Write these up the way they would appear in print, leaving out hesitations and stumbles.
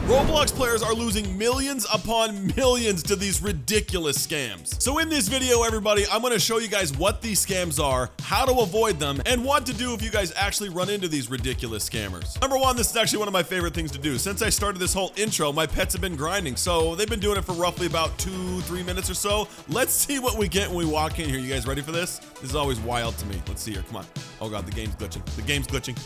Roblox players are losing millions upon millions to these ridiculous scams. So in this video, everybody, I'm gonna show you guys what these scams are, how to avoid them, and what to do if you guys actually run into these ridiculous scammers. Number one, this is actually one of my favorite things to do. Since I started this whole intro, my pets have been grinding, so they've been doing it for roughly about 2-3 minutes or so. Let's see what we get when we walk in here. You guys ready for this? This is always wild to me. Let's see here, come on. Oh God, the game's glitching. The game's glitching.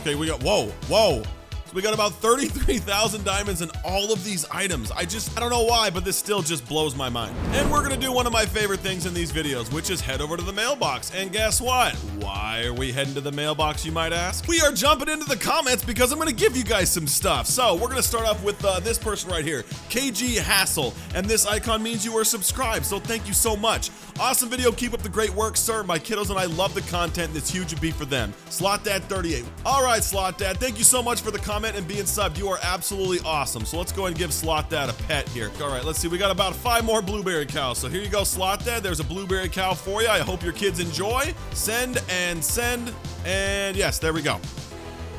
Okay, we got, whoa. So we got about 33,000 diamonds in all of these items. I don't know why, but this still just blows my mind. And we're gonna do one of my favorite things in these videos, which is head over to the mailbox. And guess what? Why are we heading to the mailbox, you might ask? We are jumping into the comments because I'm gonna give you guys some stuff. So we're gonna start off with this person right here, KG Hassel. And this icon means you are subscribed, so thank you so much. Awesome video, keep up the great work, sir. My kiddos and I love the content, this huge would be for them. Slot Dad 38. All right, Slot Dad, thank you so much for the comment and being subbed. You are absolutely awesome. So let's go ahead and give Slot Dad a pet here. All right, let's see. We got about 5 more blueberry cows. So here you go, Slot Dad. There's a blueberry cow for you. I hope your kids enjoy. Send and send. And yes, there we go.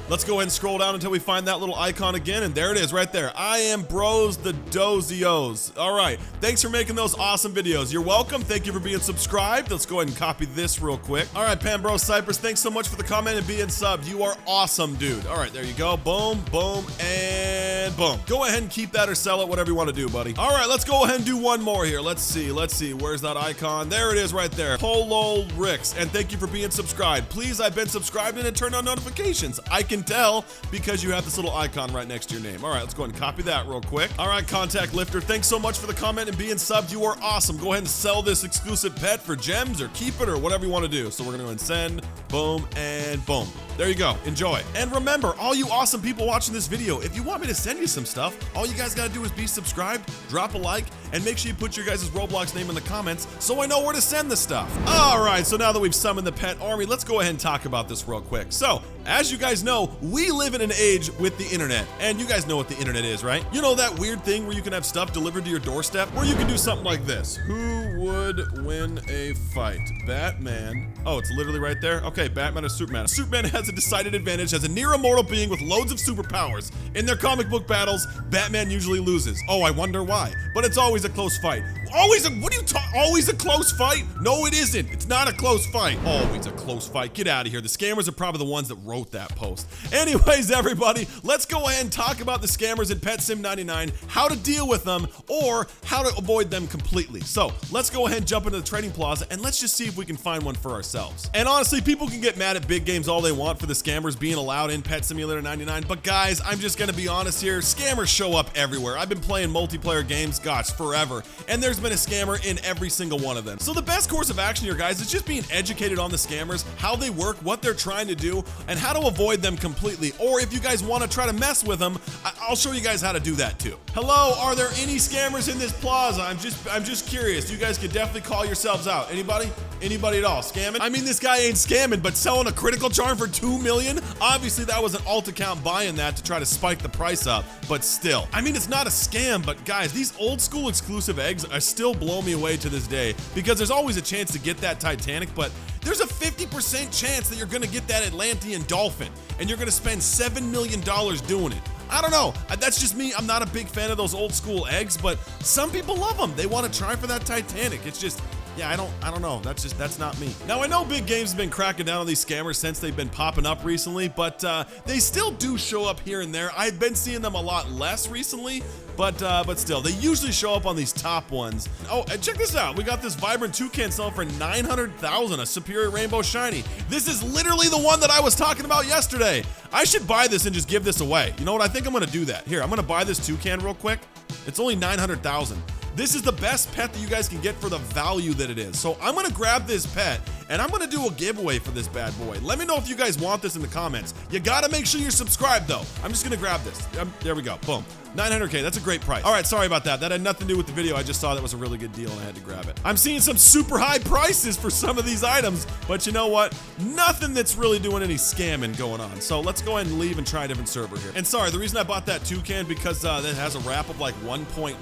Let's go ahead and scroll down until we find that little icon again, and there it is right there. I am Bros the Dozios. All right, thanks for making those awesome videos. You're welcome. Thank you for being subscribed. Let's go ahead and copy this real quick. All right, Pambro Cypress, thanks so much for the comment and being subbed. You are awesome, dude. All right, there you go. Boom, boom, and boom. Go ahead and keep that or sell it, whatever you want to do, buddy. All right, let's go ahead and do one more here. Let's see. Where's that icon? There it is right there. Polo Ricks, and thank you for being subscribed. Please, I've been subscribed and turned on notifications. I can tell because you have this little icon right next to your name. All right, let's go ahead and copy that real quick. All right, Contact Lifter, thanks so much for the comment and being subbed. You are awesome. Go ahead and sell this exclusive pet for gems or keep it or whatever you want to do. So we're gonna go ahead and send, boom, and boom. There you go, enjoy. And remember, all you awesome people watching this video, if you want me to send you some stuff, all you guys gotta do is be subscribed, drop a like, and make sure you put your guys' Roblox name in the comments so I know where to send the stuff. All right, so now that we've summoned the pet army, let's go ahead and talk about this real quick. So, as you guys know, we live in an age with the internet, and you guys know what the internet is, right? You know that weird thing where you can have stuff delivered to your doorstep, where you can do something like this. Who would win a fight? Batman. Oh, it's literally right there? Okay, Batman or Superman. Superman has a decided advantage as a near immortal being with loads of superpowers. In their comic book battles, Batman usually loses. Oh, I wonder why. But it's always a close fight. Always a close fight? No, it isn't. It's not a close fight. Always a close fight. Get out of here. The scammers are probably the ones that wrote that post. Anyways, everybody, let's go ahead and talk about the scammers in Pet Sim 99, how to deal with them, or how to avoid them completely. So let's go ahead and jump into the trading plaza, and let's just see if we can find one for ourselves. And honestly, people can get mad at big games all they want for the scammers being allowed in Pet Simulator 99, but guys, I'm just gonna be honest here, scammers show up everywhere. I've been playing multiplayer games, gosh, forever, and there's been a scammer in every single one of them. So the best course of action here, guys, is just being educated on the scammers, how they work, what they're trying to do, and how to avoid them completely. Or if you guys want to try to mess with them, I'll show you guys how to do that too. Hello, are there any scammers in this plaza? I'm just curious. You guys could definitely call yourselves out. Anybody? Anybody at all? Scamming? I mean, this guy ain't scamming, but selling a critical charm for 2 million? Obviously, that was an alt account buying that to try to spike the price up, but still. I mean, it's not a scam, but guys, these old school exclusive eggs are still blow me away to this day because there's always a chance to get that Titanic, but there's a 50% chance that you're gonna get that Atlantean dolphin and you're gonna spend $7 million doing it. I don't know, that's just me. I'm not a big fan of those old school eggs, but some people love them. They want to try for that Titanic. It's just, yeah, I don't know. That's not me. Now, I know big games have been cracking down on these scammers since they've been popping up recently, but they still do show up here and there. I've been seeing them a lot less recently, but still, they usually show up on these top ones. Oh, and check this out. We got this Vibrant Toucan selling for 900,000, a Superior Rainbow Shiny. This is literally the one that I was talking about yesterday. I should buy this and just give this away. You know what? I think I'm gonna do that. Here, I'm gonna buy this Toucan real quick. It's only 900,000. This is the best pet that you guys can get for the value that it is. So I'm gonna grab this pet and I'm gonna do a giveaway for this bad boy. Let me know if you guys want this in the comments. You gotta make sure you're subscribed though. I'm just gonna grab this. There we go, boom. 900K, that's a great price. All right, sorry about that. That had nothing to do with the video. I just saw that was a really good deal and I had to grab it. I'm seeing some super high prices for some of these items, but you know what? Nothing that's really doing any scamming going on. So let's go ahead and leave and try a different server here. And sorry, the reason I bought that toucan because that has a wrap of like 1.19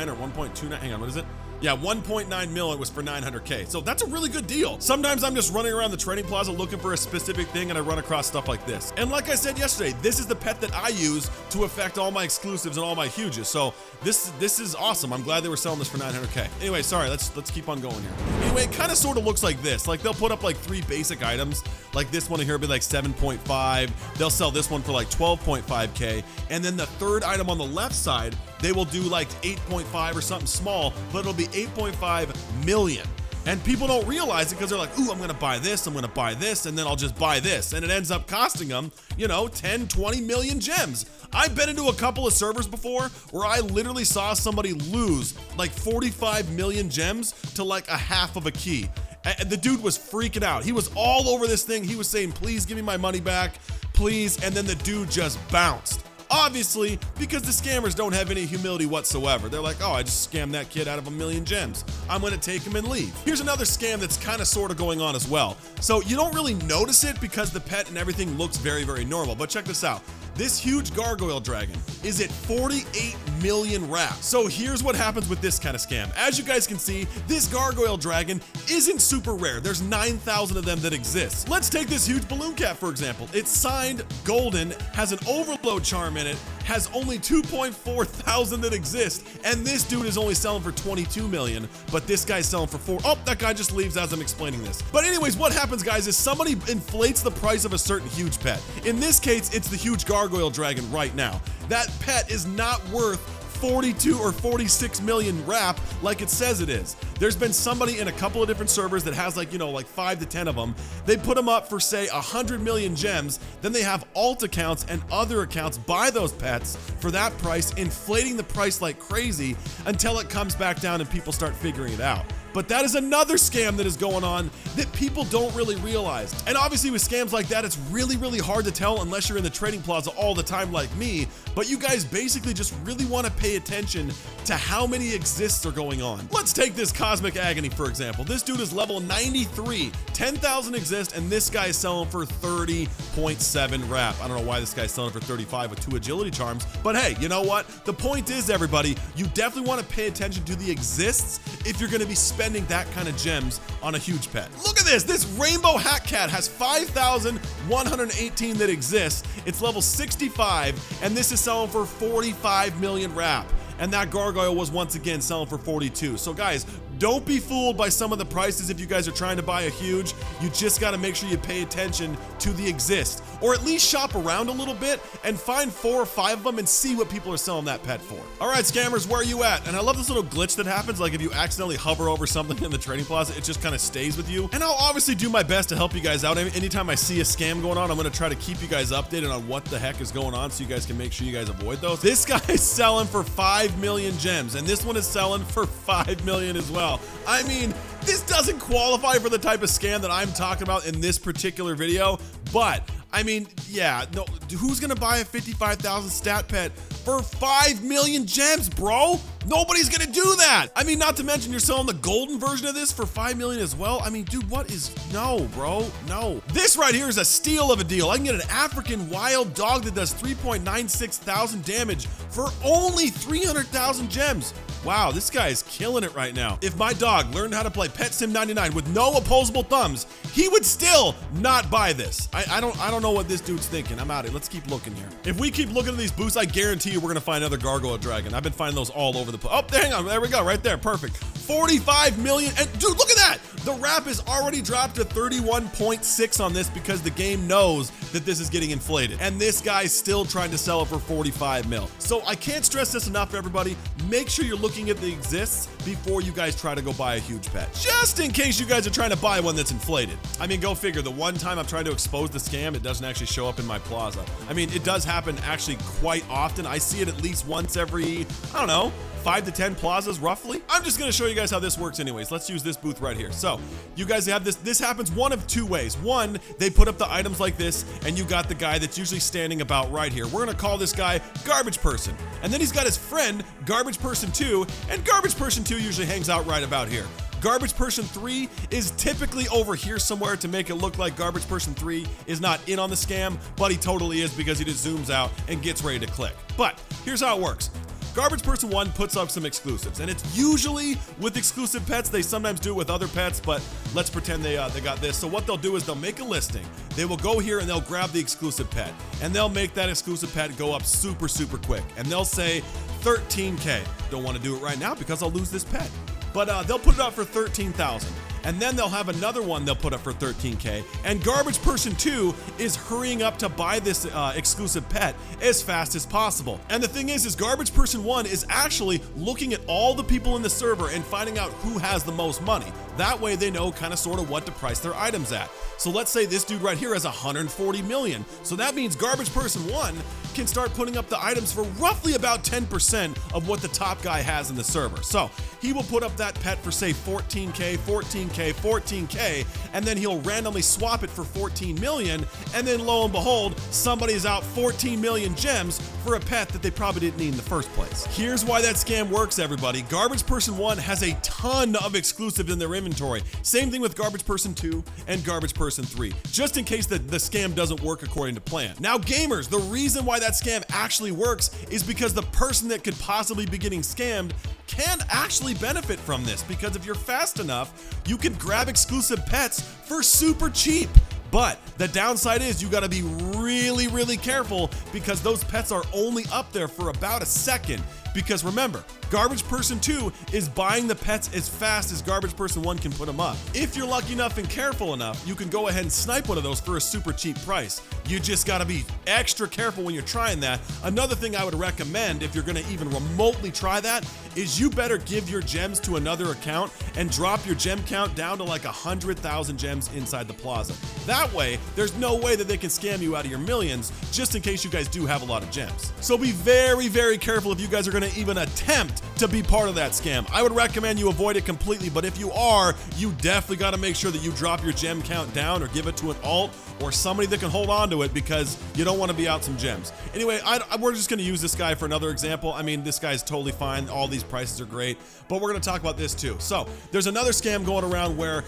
or 1.29. Hang on, what is it? Yeah, 1.9 million was for 900K. So that's a really good deal. Sometimes I'm just running around the trading plaza looking for a specific thing and I run across stuff like this. And like I said yesterday, this is the pet that I use to affect all my exclusives and all my huges. So this is awesome. I'm glad they were selling this for 900K. Anyway, sorry, let's keep on going here. Anyway, it kind of sort of looks like this. Like they'll put up like 3 basic items. Like this one here will be like 7.5. They'll sell this one for like 12.5K. And then the third item on the left side, they will do like 8.5 or something small, but it'll be 8.5 million. And people don't realize it because they're like, ooh, I'm gonna buy this, I'm gonna buy this, and then I'll just buy this. And it ends up costing them, you know, 10, 20 million gems. I've been into a couple of servers before where I literally saw somebody lose like 45 million gems to like a half of a key. And the dude was freaking out. He was all over this thing. He was saying, please give me my money back, please. And then the dude just bounced. Obviously, because the scammers don't have any humility whatsoever. They're like, oh, I just scammed that kid out of 1 million gems. I'm gonna take him and leave. Here's another scam that's kind of sort of going on as well. So you don't really notice it because the pet and everything looks very, very normal. But check this out. This huge gargoyle dragon is at 48 million wraps. So here's what happens with this kind of scam. As you guys can see, this gargoyle dragon isn't super rare. There's 9,000 of them that exist. Let's take this huge balloon cat, for example. It's signed golden, has an overload charm in it, has only 2.4 thousand that exist, and this dude is only selling for 22 million, but this guy's selling for 4. Oh, that guy just leaves as I'm explaining this. But anyways, what happens, guys, is somebody inflates the price of a certain huge pet. In this case, it's the huge gargoyle dragon right now. That pet is not worth 42 or 46 million wrap like it says it is. There's been somebody in a couple of different servers that has like, you know, like 5 to 10 of them. They put them up for say 100 million gems. Then they have alt accounts and other accounts buy those pets for that price, inflating the price like crazy until it comes back down and people start figuring it out. But that is another scam that is going on that people don't really realize. And obviously with scams like that, it's really, really hard to tell unless you're in the trading plaza all the time like me. But you guys basically just really want to pay attention to how many exists are going on. Let's take this Cosmic Agony, for example. This dude is level 93, 10,000 exist, and this guy is selling for 30.7 wrap. I don't know why this guy's selling for 35 with 2 agility charms, but hey, you know what? The point is, everybody, you definitely want to pay attention to the exists if you're going to be spending that kind of gems on a huge pet. Look at this. This rainbow hat cat has 5,118 that exists. It's level 65, and this is selling for 45 million wrap. And that gargoyle was once again selling for 42. So guys, don't be fooled by some of the prices if you guys are trying to buy a huge. You just got to make sure you pay attention to the exist, or at least shop around a little bit and find 4 or 5 of them and see what people are selling that pet for. All right, scammers, where are you at? And I love this little glitch that happens. Like if you accidentally hover over something in the trading plaza, it just kind of stays with you. And I'll obviously do my best to help you guys out. Anytime I see a scam going on, I'm going to try to keep you guys updated on what the heck is going on so you guys can make sure you guys avoid those. This guy is selling for 5 million gems, and this one is selling for 5 million as well. I mean, this doesn't qualify for the type of scam that I'm talking about in this particular video, but I mean, yeah, no, who's gonna buy a 55,000 stat pet for 5 million gems, bro? Nobody's gonna do that. I mean, not to mention you're selling the golden version of this for 5 million as well. I mean, dude, what is, no, bro, no. This right here is a steal of a deal. I can get an African wild dog that does 3.96 thousand damage for only 300,000 gems. Wow, this guy is killing it right now. If my dog learned how to play Pet Sim 99 with no opposable thumbs, he would still not buy this. I don't know what this dude's thinking. I'm out of here. Let's keep looking here. If we keep looking at these boosts, I guarantee you we're gonna find another gargoyle dragon. I've been finding those all over the place. Oh, hang on, there we go, right there, perfect. 45 million, and dude, look at that! The wrap is already dropped to 31.6 on this because the game knows that this is getting inflated. And this guy's still trying to sell it for 45 mil. So I can't stress this enough, everybody. Make sure you're looking at the exists before you guys try to go buy a huge pet. Just in case you guys are trying to buy one that's inflated. I mean, go figure, the one time I'm trying to expose the scam, it doesn't actually show up in my plaza. I mean, it does happen actually quite often. I see it at least once every, I don't know, 5 to 10 plazas roughly. I'm just gonna show you guys how this works anyways. Let's use this booth right here. So you guys have this happens one of 2 ways. One, they put up the items like this and you got the guy that's usually standing about right here. We're gonna call this guy Garbage Person. And then he's got his friend, Garbage Person 2, and Garbage Person 2 usually hangs out right about here. Garbage Person 3 is typically over here somewhere to make it look like Garbage Person 3 is not in on the scam, but he totally is because he just zooms out and gets ready to click. But here's how it works. Garbage Person 1 puts up some exclusives, and it's usually with exclusive pets. They sometimes do it with other pets, but let's pretend they got this. So what they'll do is they'll make a listing. They will go here and they'll grab the exclusive pet, and they'll make that exclusive pet go up super quick, and they'll say 13K. Don't want to do it right now because I'll lose this pet, but they'll put it up for 13,000. And then they'll have another one they'll put up for 13K. And Garbage Person 2 is hurrying up to buy this exclusive pet as fast as possible. And the thing is Garbage Person 1 is actually looking at all the people in the server and finding out who has the most money. That way they know kind of sort of what to price their items at. So let's say this dude right here has 140 million. So that means Garbage Person 1 can start putting up the items for roughly about 10% of what the top guy has in the server. So he will put up that pet for say 14K, 14K, 14K, and then he'll randomly swap it for 14 million, and then lo and behold, somebody's out 14 million gems for a pet that they probably didn't need in the first place. Here's why that scam works, everybody. Garbage Person 1 has a ton of exclusives in their inventory. Same thing with Garbage Person 2 and Garbage Person 3, just in case the scam doesn't work according to plan. Now gamers, the reason why that scam actually works is because the person that could possibly be getting scammed can actually benefit from this, because if you're fast enough, you can grab exclusive pets for super cheap. But the downside is you gotta be really careful, because those pets are only up there for about a second. Because remember, Garbage Person 2 is buying the pets as fast as Garbage Person 1 can put them up. If you're lucky enough and careful enough, you can go ahead and snipe one of those for a super cheap price. You just gotta be extra careful when you're trying that. Another thing I would recommend, if you're gonna even remotely try that, is you better give your gems to another account and drop your gem count down to like 100,000 gems inside the plaza. That way, there's no way that they can scam you out of your millions, just in case you guys do have a lot of gems. So be very careful if you guys are gonna even attempt to be part of that scam. I would recommend you avoid it completely, but if you are, you definitely gotta make sure that you drop your gem count down or give it to an alt or somebody that can hold on to it, because you don't want to be out some gems. Anyway, we're just going to use this guy for another example. I mean, this guy's totally fine. All these prices are great, but we're going to talk about this too. So there's another scam going around where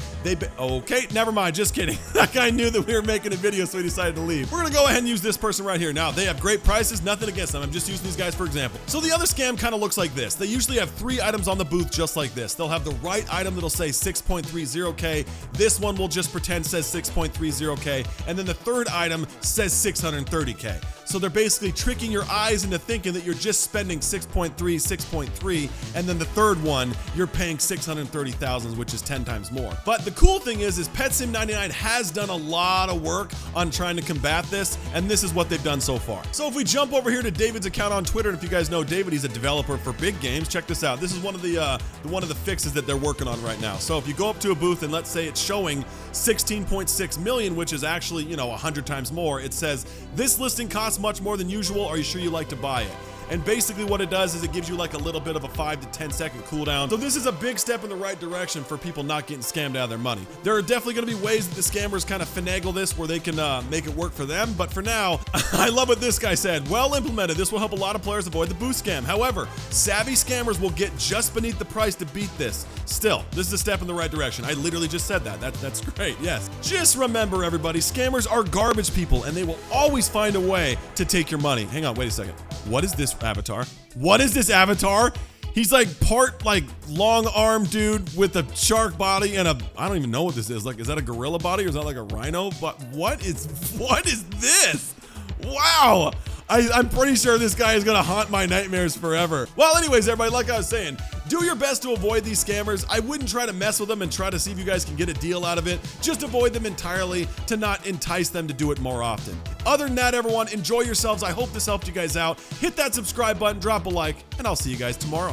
okay, never mind, just kidding. That guy knew that we were making a video, so he decided to leave. We're going to go ahead and use this person right here. Now, they have great prices, nothing against them. I'm just using these guys for example. So the other scam kind of looks like this. They usually have 3 items on the booth just like this. They'll have the right item that'll say 6.30K. This one will just pretend says 6.30K. And then the third item says 630K. So they're basically tricking your eyes into thinking that you're just spending 6.3, and then the third one, you're paying 630,000, which is 10 times more. But the cool thing is PetSim99 has done a lot of work on trying to combat this, and this is what they've done so far. So if we jump over here to David's account on Twitter, and if you guys know David, he's a developer for big games. Check this out. This is one of the fixes that they're working on right now. So if you go up to a booth and let's say it's showing 16.6 million, which is actually, 100 times more, it says, this listing costs much more than usual. Are you sure you like to buy it? And basically what it does is it gives you like a little bit of a 5 to 10 second cooldown. So this is a big step in the right direction for people not getting scammed out of their money. There are definitely going to be ways that the scammers kind of finagle this where they can make it work for them. But for now, I love what this guy said. Well implemented, this will help a lot of players avoid the boost scam. However, savvy scammers will get just beneath the price to beat this. Still, this is a step in the right direction. I literally just said that. That's great, yes. Just remember everybody, scammers are garbage people and they will always find a way to take your money. Hang on, wait a second. What is this avatar? What is this avatar? He's like part like long arm dude with a shark body and I don't even know what this is. Like, is that a gorilla body or is that like a rhino? But what is this? Wow. I'm pretty sure this guy is gonna haunt my nightmares forever. Well, anyways, everybody, like I was saying, do your best to avoid these scammers. I wouldn't try to mess with them and try to see if you guys can get a deal out of it. Just avoid them entirely to not entice them to do it more often. Other than that, everyone, enjoy yourselves. I hope this helped you guys out. Hit that subscribe button, drop a like, and I'll see you guys tomorrow.